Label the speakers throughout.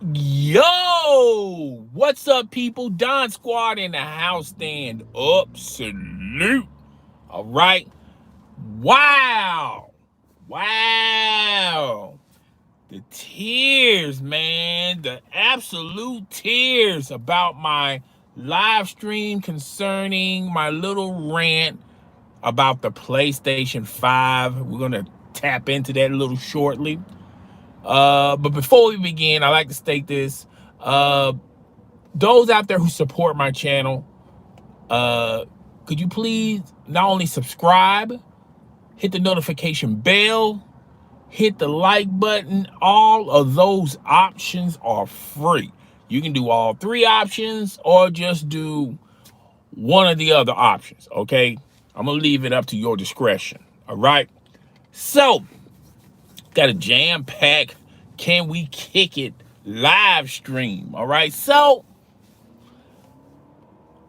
Speaker 1: Yo, what's up, people? Don Squad in the house. Stand up, salute. All right. Wow. Wow. The tears, man. The absolute tears about my live stream concerning my little rant about the PlayStation 5. We're going to tap into that a little shortly. But before we begin, I like to state this. Uh, those out there who support my channel, uh, could you please not only subscribe, hit the notification bell, hit the like button. All of those options are free. You can do all three options or just do one of the other options, okay? I'm going to leave it up to your discretion, all right? So, got a jam-packed Can We Kick It live stream, all right? So,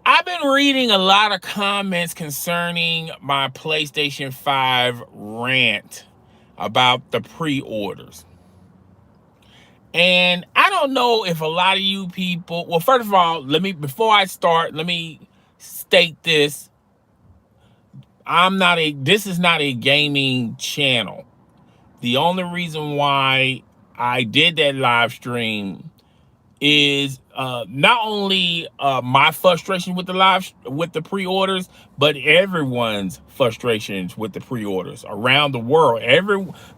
Speaker 1: I've been reading a lot of comments concerning my PlayStation 5 rant about the pre-orders. And I don't know if a lot of you people, well, first of all, before I start, let me state this. This is not a gaming channel. The only reason why I did that live stream is not only my frustration with the pre-orders, but everyone's frustrations with the pre-orders around the world.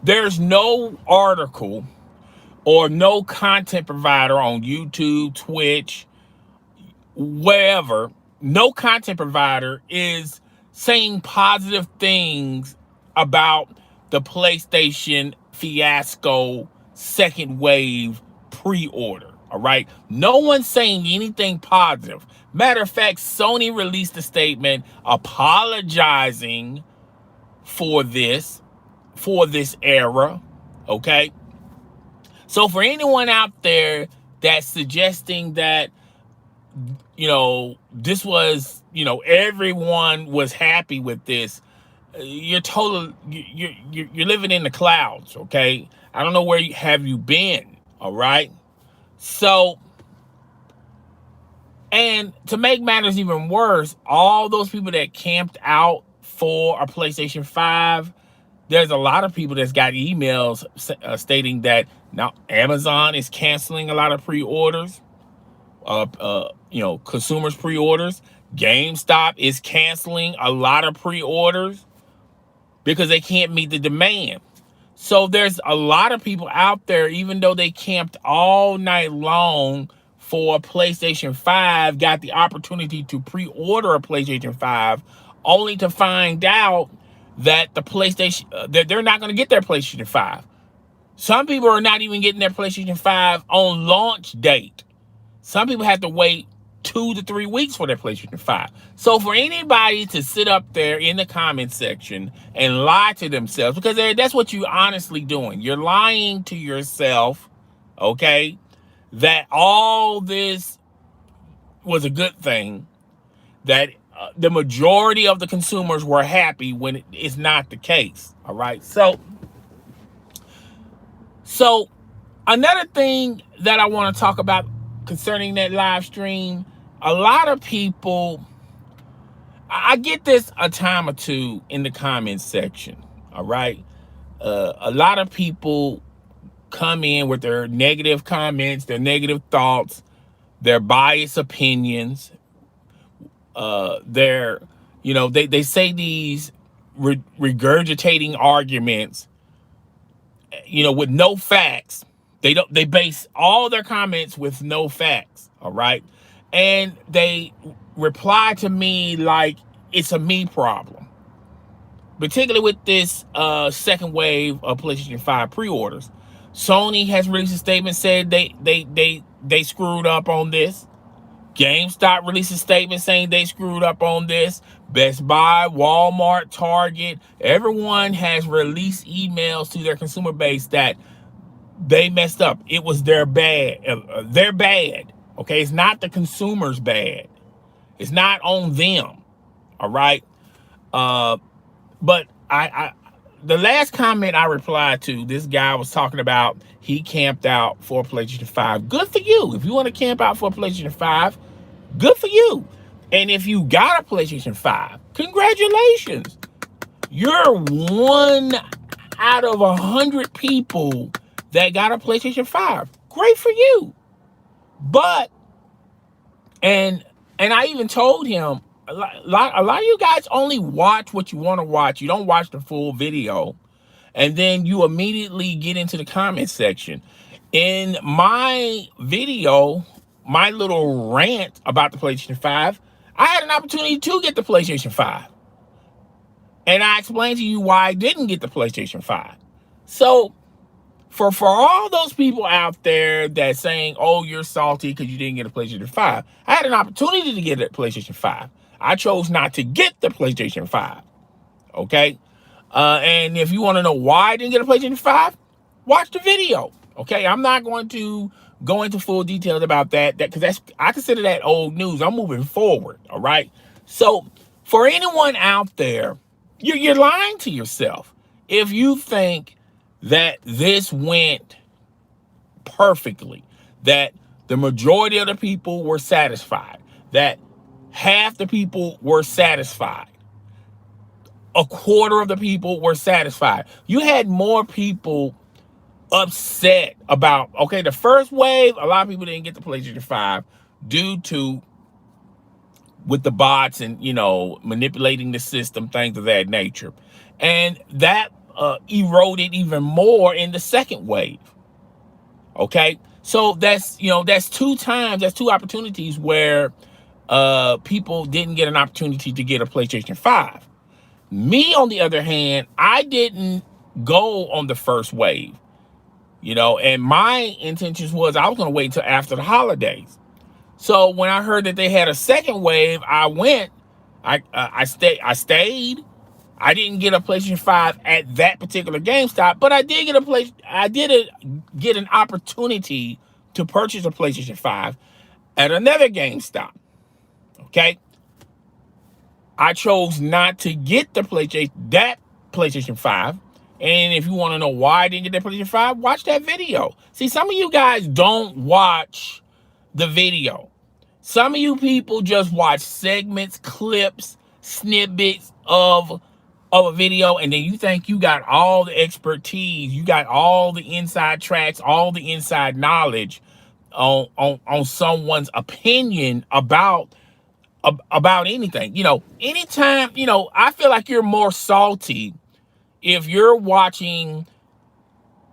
Speaker 1: There's no article or no content provider on YouTube, Twitch, wherever, no content provider is saying positive things about the PlayStation fiasco second wave pre-order. All right. No one's saying anything positive. Matter of fact, Sony released a statement apologizing for this era. Okay. So for anyone out there that's suggesting that, this was, everyone was happy with this, you're living in the clouds. Okay. I don't know where have you been. All right. So, and to make matters even worse, all those people that camped out for a PlayStation 5, there's a lot of people that's got emails stating that now Amazon is canceling a lot of pre-orders, consumers pre-orders. GameStop is canceling a lot of pre-orders because they can't meet the demand. So there's a lot of people out there, even though they camped all night long for a PlayStation 5, got the opportunity to pre-order a PlayStation 5, only to find out that that they're not going to get their PlayStation 5. Some people are not even getting their PlayStation 5 on launch date. Some people have to wait 2 to 3 weeks for their PlayStation 5. So for anybody to sit up there in the comment section and lie to themselves, because that's what you're honestly doing. You're lying to yourself, okay, that all this was a good thing, that the majority of the consumers were happy when it is not the case, all right? So another thing that I want to talk about concerning that live stream, a lot of people, I get this a time or two in the comments section, all right? A lot of people come in with their negative comments, their negative thoughts, their biased opinions. They say these regurgitating arguments, with no facts. They base all their comments with no facts, all right? And they reply to me like it's a me problem. Particularly with this second wave of PlayStation 5 pre-orders. Sony has released a statement said they screwed up on this. GameStop released a statement saying they screwed up on this. Best Buy, Walmart, Target, everyone has released emails to their consumer base that they messed up. It was their bad. They're bad. Okay, it's not the consumer's bad. It's not on them. All right. But the last comment I replied to, this guy was talking about he camped out for a PlayStation 5. Good for you. If you want to camp out for a PlayStation 5, good for you. And if you got a PlayStation 5, congratulations. You're one out of 100 people that got a PlayStation 5. Great for you. But, and I even told him, a lot of you guys only watch what you want to watch. You don't watch the full video. And then you immediately get into the comment section. In my video, my little rant about the PlayStation 5, I had an opportunity to get the PlayStation 5. And I explained to you why I didn't get the PlayStation 5. So for all those people out there that's saying, oh, you're salty because you didn't get a PlayStation 5, I had an opportunity to get a PlayStation 5. I chose not to get the PlayStation 5. Okay? And if you want to know why I didn't get a PlayStation 5, watch the video. Okay? I'm not going to go into full details about that because I consider that old news. I'm moving forward. All right? So for anyone out there, you're lying to yourself if you think that this went perfectly, that the majority of the people were satisfied, that half the people were satisfied, a quarter of the people were satisfied. You had more people upset about, okay, the first wave, a lot of people didn't get the PlayStation 5 due to with the bots and, manipulating the system, things of that nature. And that eroded even more in the second wave. Okay? So that's two opportunities where people didn't get an opportunity to get a PlayStation 5. Me, on the other hand, I didn't go on the first wave, and my intentions was I was going to wait until after the holidays. So when I heard that they had a second wave, I went. I stayed. I didn't get a PlayStation 5 at that particular GameStop, but I did get an opportunity to purchase a PlayStation 5 at another GameStop. Okay? I chose not to get that PlayStation 5. And if you want to know why I didn't get that PlayStation 5, watch that video. See, some of you guys don't watch the video. Some of you people just watch segments, clips, snippets of a video, and then you think you got all the expertise, you got all the inside tracks, all the inside knowledge on someone's opinion about anything. Anytime, I feel like you're more salty if you're watching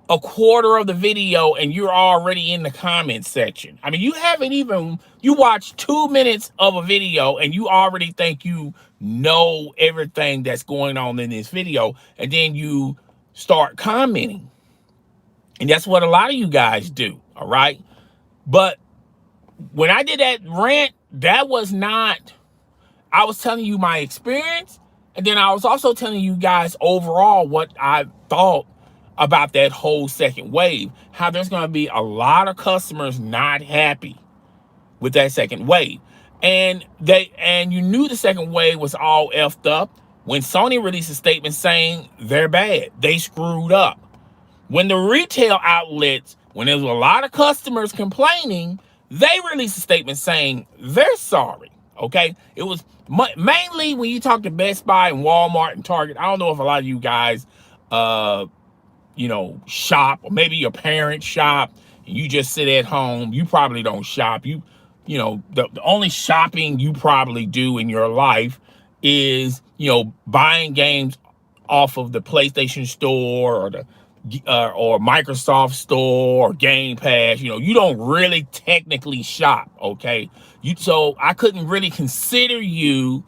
Speaker 1: a quarter of the video and you're already in the comment section. I mean, you watch 2 minutes of a video and you already think you know everything that's going on in this video, and then you start commenting. And that's what a lot of you guys do, all right? But when I did that rant, that was not, I was telling you my experience, and then I was also telling you guys overall what I thought about that whole second wave, how there's going to be a lot of customers not happy with that second wave. And you knew the second wave was all effed up when Sony released a statement saying they're bad, they screwed up. When the retail outlets, when there was a lot of customers complaining, they released a statement saying they're sorry. Okay, it was mainly when you talk to Best Buy and Walmart and Target. I don't know if a lot of you guys shop, or maybe your parents shop and you just sit at home. You probably don't shop. The only shopping you probably do in your life is, buying games off of the PlayStation Store or the or Microsoft Store or Game Pass. You don't really technically shop, okay? So I couldn't really consider you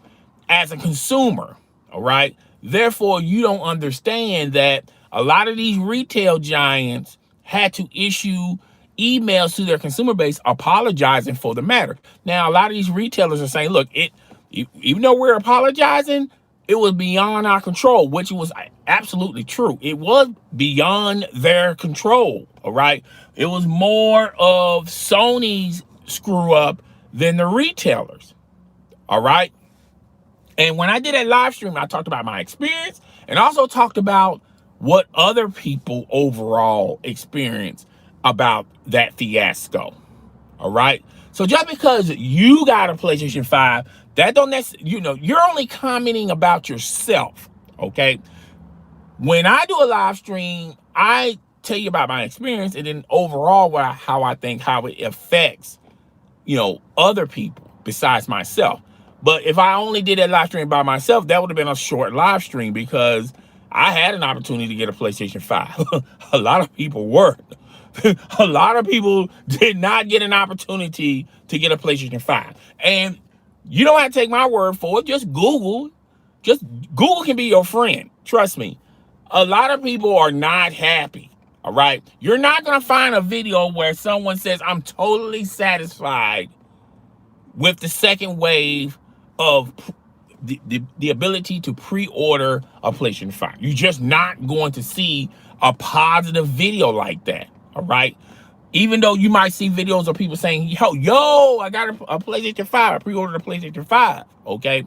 Speaker 1: as a consumer, all right? Therefore, you don't understand that a lot of these retail giants had to issue emails to their consumer base apologizing for the matter. Now, a lot of these retailers are saying, look, even though we're apologizing, it was beyond our control, which was absolutely true. It was beyond their control, all right? It was more of Sony's screw up than the retailers, all right? And when I did that live stream, I talked about my experience and also talked about what other people overall experience about that fiasco. All right. So just because you got a PlayStation 5, that don't necessarily, you're only commenting about yourself. Okay. When I do a live stream, I tell you about my experience and then overall how I think how it affects, other people besides myself. But if I only did that live stream by myself, that would have been a short live stream because I had an opportunity to get a PlayStation 5. A lot of people weren't. A lot of people did not get an opportunity to get a PlayStation 5. And you don't have to take my word for it. Just Google. Just Google can be your friend. Trust me. A lot of people are not happy. All right. You're not going to find a video where someone says, I'm totally satisfied with the second wave of the ability to pre-order a PlayStation 5. You're just not going to see a positive video like that. All right. Even though you might see videos of people saying, yo, I got a PlayStation 5. I pre-ordered a PlayStation 5. Okay.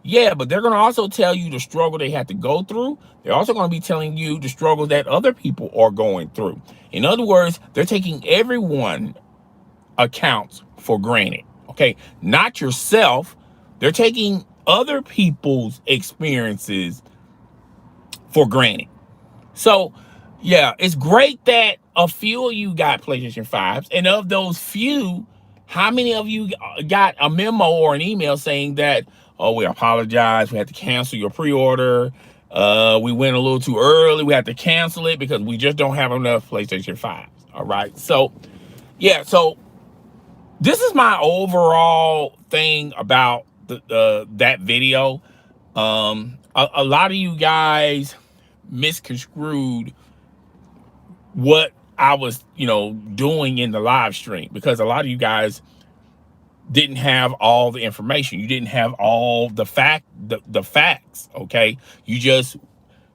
Speaker 1: Yeah, but they're going to also tell you the struggle they had to go through. They're also going to be telling you the struggles that other people are going through. In other words, they're taking everyone accounts for granted. Okay. Not yourself. They're taking other people's experiences for granted. So, yeah, it's great that a few of you got PlayStation 5s. And of those few, how many of you got a memo or an email saying that, oh, we apologize, we had to cancel your pre-order, we went a little too early, we had to cancel it because we just don't have enough PlayStation 5s. All right. So, yeah, so this is my overall thing about that video. A lot of you guys misconstrued what I was, doing in the live stream because a lot of you guys didn't have all the information. You didn't have all the facts. Okay. You just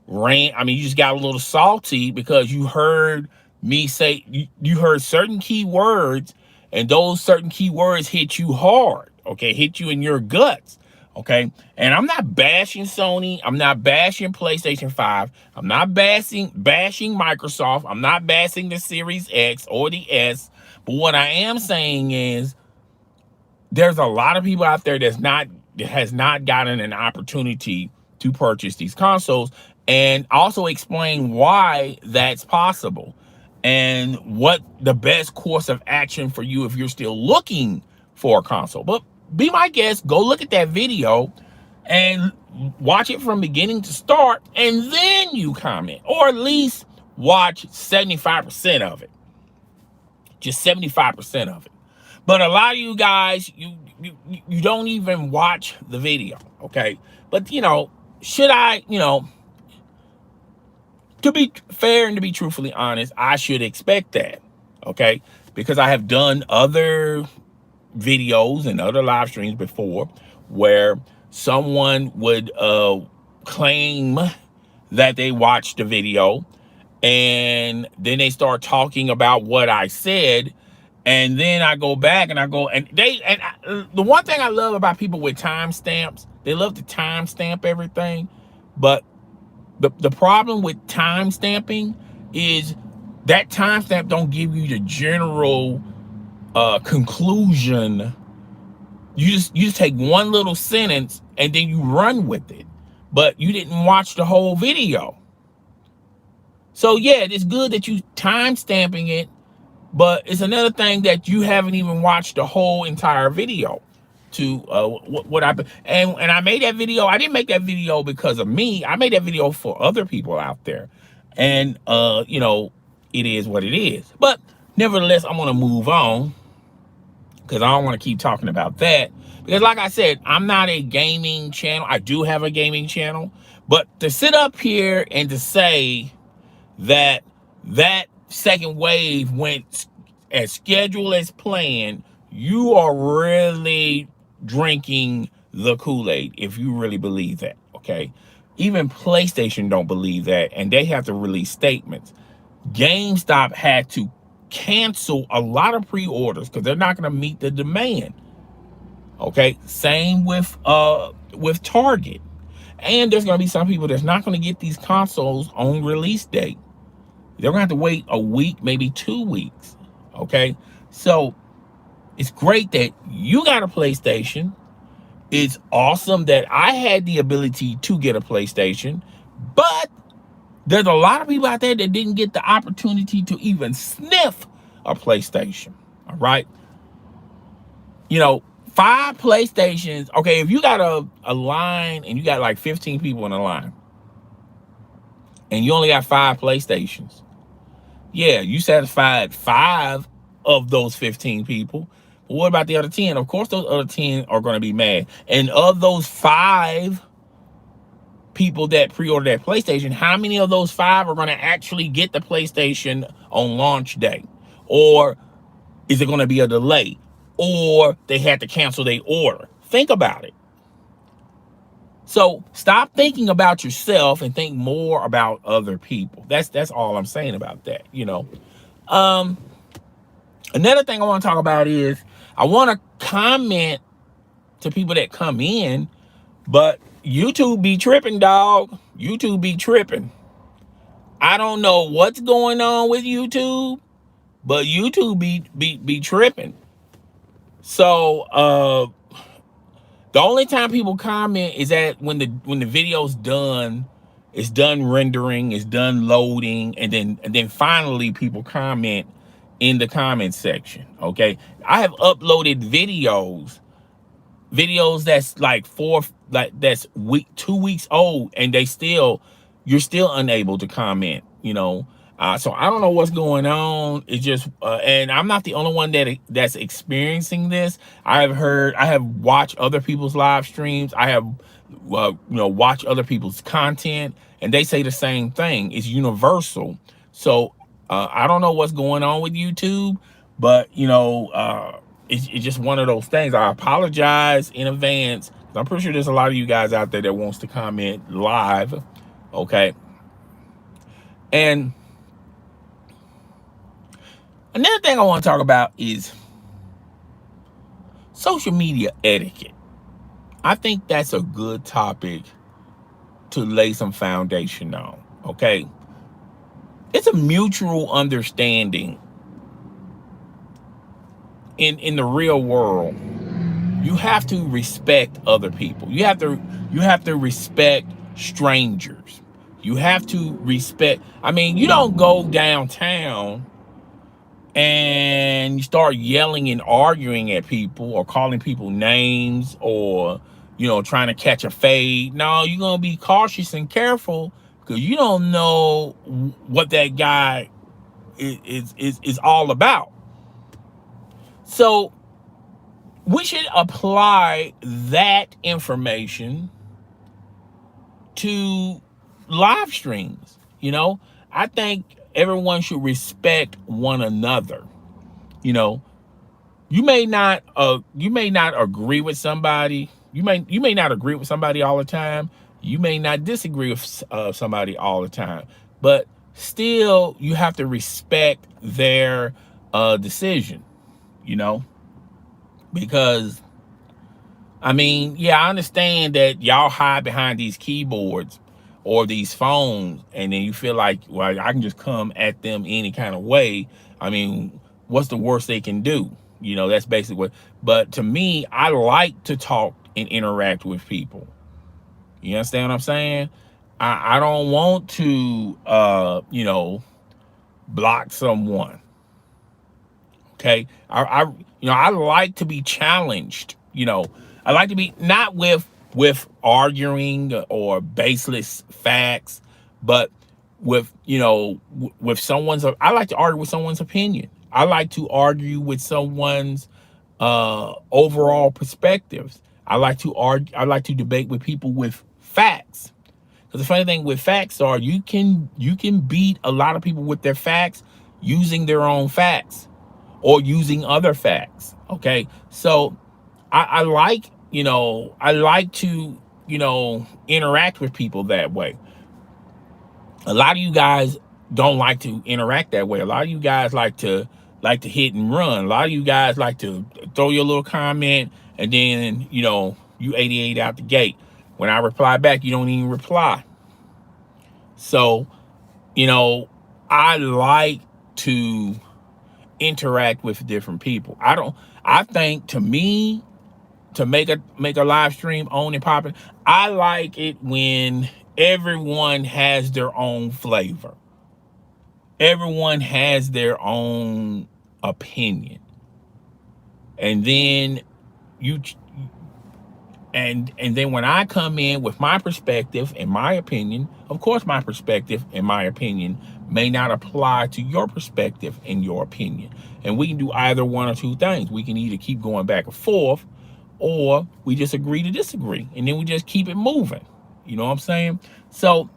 Speaker 1: you just got a little salty because you heard me say, you heard certain key words and those certain key words hit you hard. Okay. Hit you in your guts. Okay. And I'm not bashing Sony. I'm not bashing PlayStation 5. I'm not bashing Microsoft. I'm not bashing the Series X or the S. But what I am saying is there's a lot of people out there that has not gotten an opportunity to purchase these consoles, and also explain why that's possible and what the best course of action for you if you're still looking for a console. But be my guest, go look at that video and watch it from beginning to start, and then you comment, or at least watch 75% of it. Just 75% of it. But a lot of you guys, you don't even watch the video, okay? But, should I, to be fair and to be truthfully honest, I should expect that, okay? Because I have done other videos and other live streams before where someone would claim that they watched the video and then they start talking about what I said. And then I go back and the one thing I love about people with timestamps, they love to timestamp everything. But the problem with timestamping is that timestamp don't give you the general conclusion. You just take one little sentence and then you run with it. But you didn't watch the whole video. So yeah, it's good that you timestamping it. But it's another thing that you haven't even watched the whole entire video to what and I made that video. I didn't make that video because of me. I made that video for other people out there. And, it is what it is. But nevertheless, I'm going to move on because I don't want to keep talking about that. Because like I said, I'm not a gaming channel. I do have a gaming channel. But to sit up here and to say that second wave went as scheduled as planned, you are really drinking the Kool-Aid if you really believe that, okay? Even PlayStation don't believe that, and they have to release statements. GameStop had to cancel a lot of pre-orders because they're not going to meet the demand, okay? Same with Target. And there's going to be some people that's not going to get these consoles on release date. They're going to have to wait a week, maybe 2 weeks. Okay. So it's great that you got a PlayStation. It's awesome that I had the ability to get a PlayStation, but there's a lot of people out there that didn't get the opportunity to even sniff a PlayStation. All right. 5 PlayStations. Okay, if you got a line and you got like 15 people in a line and you only got 5 PlayStations, yeah, you satisfied 5 of those 15 people. But what about the other 10? Of course, those other 10 are going to be mad. And of those 5 people that pre-ordered that PlayStation, how many of those 5 are going to actually get the PlayStation on launch day? Or is it going to be a delay? Or they had to cancel their order? Think about it. So stop thinking about yourself and think more about other people. That's all I'm saying about that. Another thing I want to talk about is I want to comment to people that come in, but YouTube be tripping, dog. YouTube be tripping. I don't know what's going on with YouTube, but YouTube be tripping. So the only time people comment is that when the video's done, it's done rendering, it's done loading, and then finally people comment in the comment section. Okay, I have uploaded videos that's like that's 2 weeks old, and you're still unable to comment. So I don't know what's going on. It's just and I'm not the only one that's experiencing this. I have watched other people's live streams. I have watched other people's content, and they say the same thing. It's universal. So I don't know what's going on with YouTube, but it's just one of those things. I apologize in advance. I'm pretty sure there's a lot of you guys out there that wants to comment live. Okay. And another thing I want to talk about is social media etiquette. I think that's a good topic to lay some foundation on. Okay. It's a mutual understanding in the real world. You have to respect other people. You have to respect strangers. You have to respect. I mean, you don't go downtown and you start yelling and arguing at people or calling people names or trying to catch a fade. No, you're gonna be cautious and careful because you don't know what that guy is all about. So we should apply that information to live streams. I think everyone should respect one another. You may not agree with somebody. You may not agree with somebody all the time. You may not disagree with somebody all the time, but still you have to respect their decision. Because I mean, yeah, I understand that y'all hide behind these keyboards or these phones, and then you feel like, well, I can just come at them any kind of way. I mean, what's the worst they can do? That's basically what. But to me, I like to talk and interact with people. You understand what I'm saying? I don't want to, block someone. Okay, I like to be challenged. I like to be not with arguing or baseless facts, but with with someone's. I like to argue with someone's opinion. I like to argue with someone's overall perspectives. I like to argue. I like to debate with people with facts. Because the funny thing with facts are you can beat a lot of people with their facts using their own facts or using other facts. Okay, so I like to interact with people that way. A lot of you guys don't like to interact that way. A lot of you guys like to hit and run. A lot of you guys like to throw your little comment and then you 88 out the gate. When I reply back, you don't even reply. So, you know, I like to interact with different people. I think, to me, to make a live stream on and popping, I like it when everyone has their own flavor. Everyone has their own opinion. And then you and then when I come in with my perspective and my opinion, of course my perspective and my opinion may not apply to your perspective and your opinion. And we can do either one or two things. We can either keep going back and forth, or we just agree to disagree. And then we just keep it moving. You know what I'm saying? So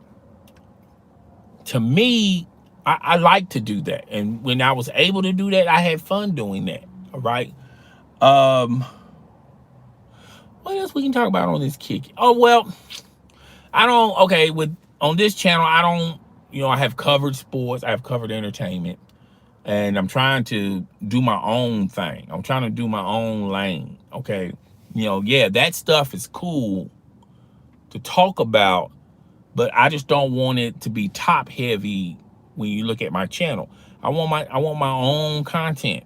Speaker 1: to me, I like to do that. And when I was able to do that, I had fun doing that. All right. What else we can talk about on this kick? Oh, well, I don't, okay, with on this channel, I don't, I have covered sports, I have covered entertainment, and I'm trying to do my own thing. I'm trying to do my own lane, okay? Yeah, that stuff is cool to talk about, but I just don't want it to be top heavy when you look at my channel. I want my own content,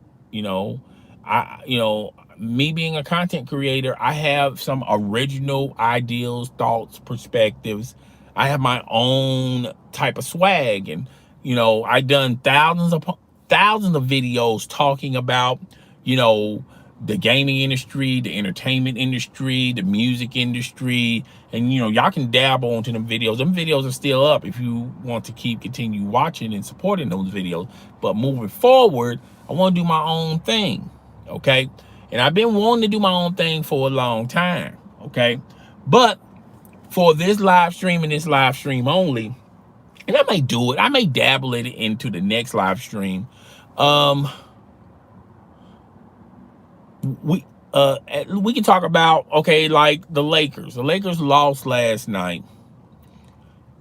Speaker 1: me being a content creator, I have some original ideals, thoughts, perspectives. I have my own type of swag, and I done thousands of videos talking about, you know, the gaming industry, the entertainment industry, the music industry, and y'all can dabble into them videos. Them videos are still up if you want to continue watching and supporting those videos. But moving forward, I want to do my own thing, okay? And I've been wanting to do my own thing for a long time, okay? But for this live stream and this live stream only, and I may do it, I may dabble it into the next live stream. We can talk about, okay, like the Lakers. The Lakers lost last night,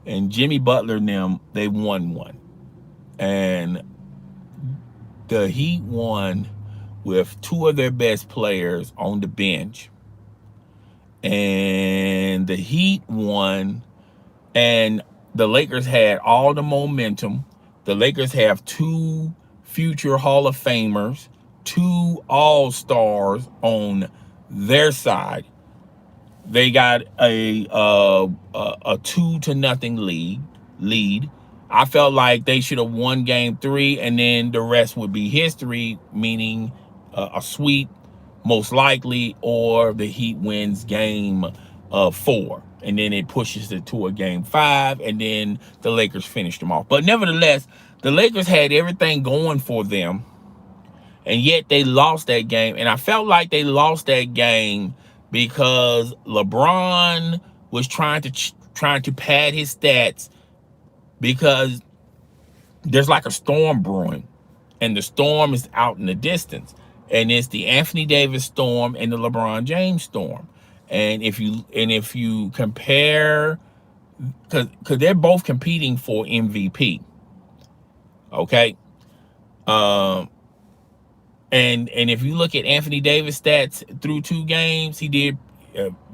Speaker 1: and Jimmy Butler and them, they won one. And the Heat won with two of their best players on the bench. And the Heat won, and the Lakers had all the momentum. The Lakers have two future Hall of Famers, two All-Stars on their side. They got a 2-0 lead. I felt like they should have won game 3, and then the rest would be history, meaning a sweep most likely, or the Heat wins game 4, and then it pushes it to a game 5, and then the Lakers finished them off. But nevertheless, the Lakers had everything going for them, and yet they lost that game. And I felt like they lost that game because LeBron was trying to pad his stats, because there's like a storm brewing, and the storm is out in the distance, and it's the Anthony Davis storm and the LeBron James storm. And if you compare, because they're both competing for MVP, okay. And if you look at Anthony Davis stats through 2 games, he did.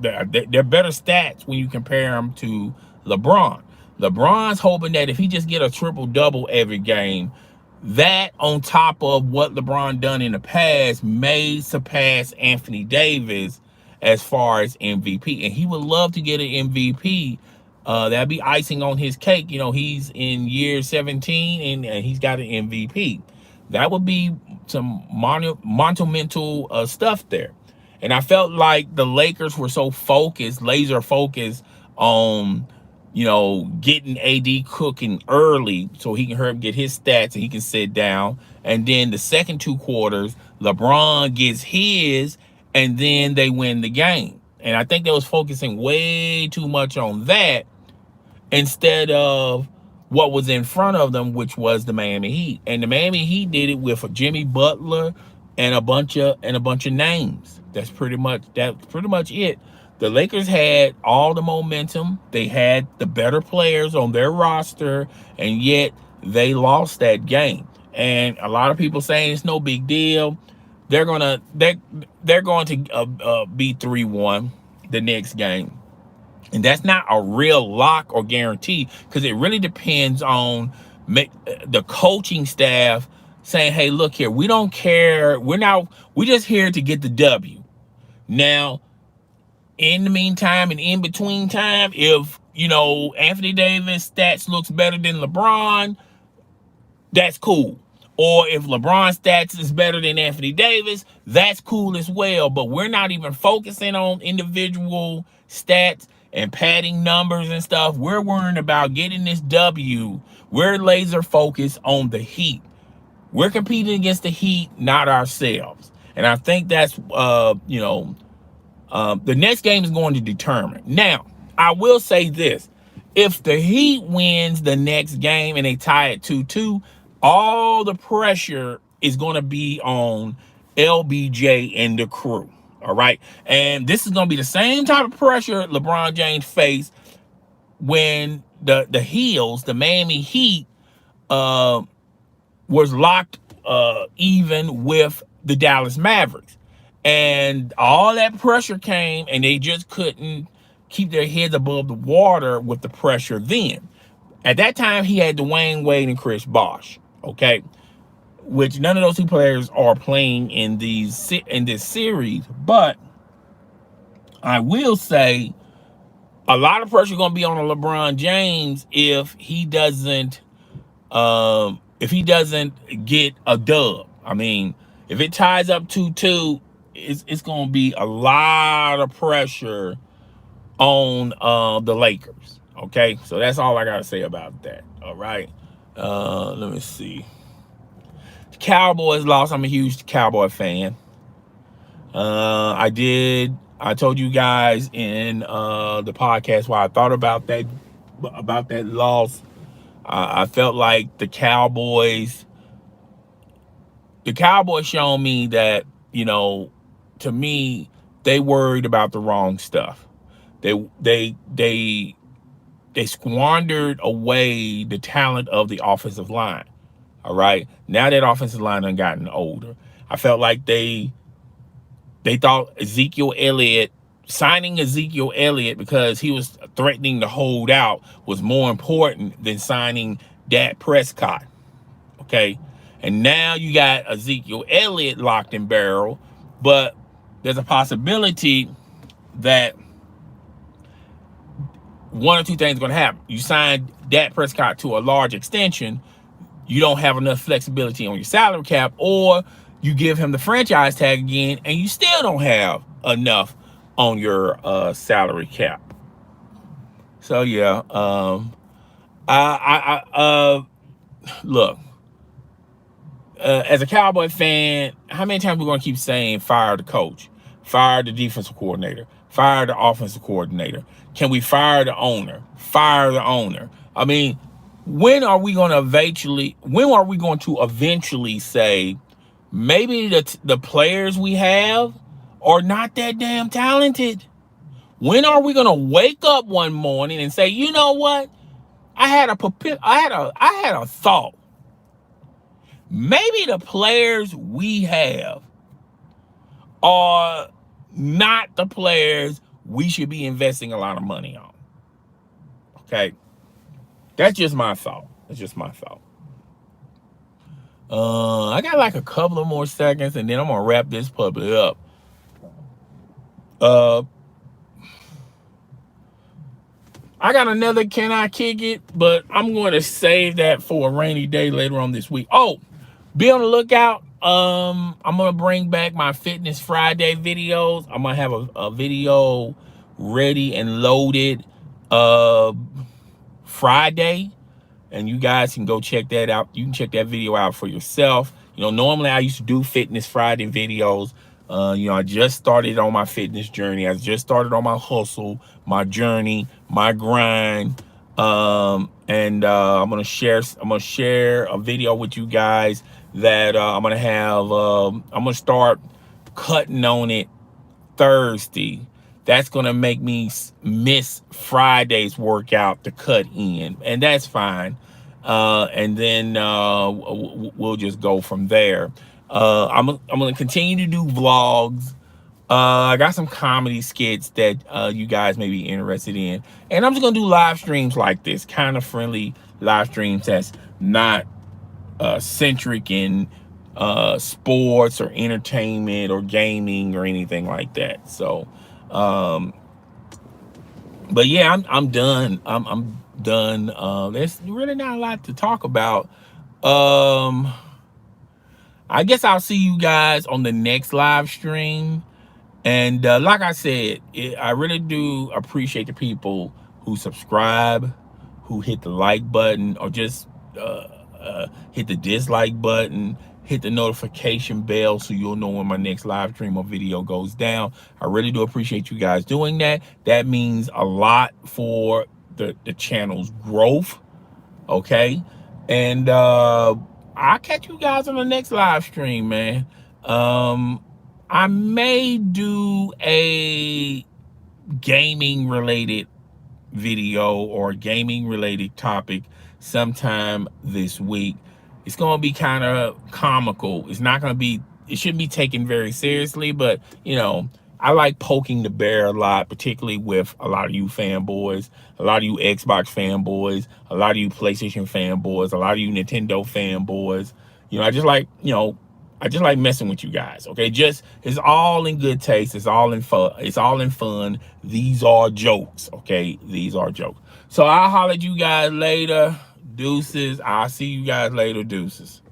Speaker 1: They're better stats when you compare him to LeBron. LeBron's hoping that if he just get a triple-double every game, that on top of what LeBron done in the past may surpass Anthony Davis as far as MVP. And he would love to get an MVP. That'd be icing on his cake. He's in year 17 and he's got an MVP. That would be some monumental stuff there. And I felt like the Lakers were so laser focused on, getting AD cooking early so he can hurry up, get his stats, and he can sit down. And then the second 2 quarters, LeBron gets his, and then they win the game. And I think they was focusing way too much on that instead of what was in front of them, which was the Miami Heat. And the Miami Heat did it with Jimmy Butler and a bunch of names. That's pretty much it. The Lakers had all the momentum. They had the better players on their roster, and yet they lost that game. And a lot of people saying it's no big deal. They're going to be 3-1 the next game. And that's not a real lock or guarantee, because it really depends on the coaching staff saying, hey, look here, we don't care. We're just here to get the W. Now, in the meantime and in between time, if, Anthony Davis stats looks better than LeBron, that's cool. Or if LeBron stats is better than Anthony Davis, that's cool as well. But we're not even focusing on individual stats and padding numbers and stuff. We're worrying about getting this W. We're laser focused on the Heat. We're competing against the Heat, not ourselves. And I think that's, the next game is going to determine. Now, I will say this. If the Heat wins the next game and they tie it 2-2, all the pressure is going to be on LBJ and the crew. All right. And this is going to be the same type of pressure LeBron James faced when the Heels, the Miami Heat, was locked even with the Dallas Mavericks. And all that pressure came, and they just couldn't keep their heads above the water with the pressure then. At that time, he had Dwayne Wade and Chris Bosh, okay? Which none of those two players are playing in this series. But I will say a lot of pressure going to be on LeBron James if he doesn't get a dub. I mean, if it ties up 2-2, it's going to be a lot of pressure on the Lakers. Okay, so that's all I got to say about that. All right, let me see. The Cowboys lost. I'm a huge Cowboy fan. I told you guys in the podcast why I thought about that loss. I felt like the Cowboys showed me that, to me, they worried about the wrong stuff. They squandered away the talent of the offensive line. All right. Now that offensive line has gotten older. I felt like they thought signing Ezekiel Elliott because he was threatening to hold out was more important than signing Dak Prescott. Okay. And now you got Ezekiel Elliott locked in barrel, but there's a possibility that one or two things are going to happen. You sign Dak Prescott to a large extension, you don't have enough flexibility on your salary cap, or you give him the franchise tag again and you still don't have enough on your salary cap. So yeah, look, as a Cowboy fan, how many times are we going to keep saying fire the coach, fire the defensive coordinator, fire the offensive coordinator? Can we fire the owner? Fire the owner. I mean, when are we going to eventually say maybe the players we have are not that damn talented? When are we going to wake up one morning and say, you know what? I had a thought. Maybe the players we have are not the players we should be investing a lot of money on. Okay? That's just my thought. I got like a couple of more seconds and then I'm going to wrap this puppy up. I got another Can I Kick It? But I'm going to save that for a rainy day later on this week. Oh, be on the lookout. I'm going to bring back my Fitness Friday videos. I'm going to have a video ready and loaded Friday. And you guys can go check that out. You can check that video out for yourself. Normally I used to do Fitness Friday videos. I just started on my fitness journey. I just started on my hustle, my journey, my grind. I'm gonna share a video with you guys that I'm gonna start cutting on it Thursday. That's gonna make me miss Friday's workout to cut in, and that's fine. And then we'll just go from there. I'm gonna continue to do vlogs I got some comedy skits that you guys may be interested in. And I'm just going to do live streams like this, kind of friendly live streams that's not centric in sports or entertainment or gaming or anything like that. So, but yeah, I'm done. I'm done. There's really not a lot to talk about. Um, I guess I'll see you guys on the next live stream. And like I said, I really do appreciate the people who subscribe, who hit the like button, or just hit the dislike button, hit the notification bell so you'll know when my next live stream or video goes down. I really do appreciate you guys doing that. That means a lot for the channel's growth. Okay. And I'll catch you guys on the next live stream, man. I may do a gaming related video or gaming related topic sometime this week. It's going to be kind of comical. It's not going to be, it shouldn't be taken very seriously, but you know, I like poking the bear a lot, particularly with a lot of you fanboys, a lot of you Xbox fanboys, a lot of you PlayStation fanboys, a lot of you Nintendo fanboys. You know, I just like, you know, I just like messing with you guys. Okay, just it's all in good taste. It's all in fun. It's all in fun. These are jokes. Okay, these are jokes. So I'll holler at you guys later. Deuces. I'll see you guys later. Deuces.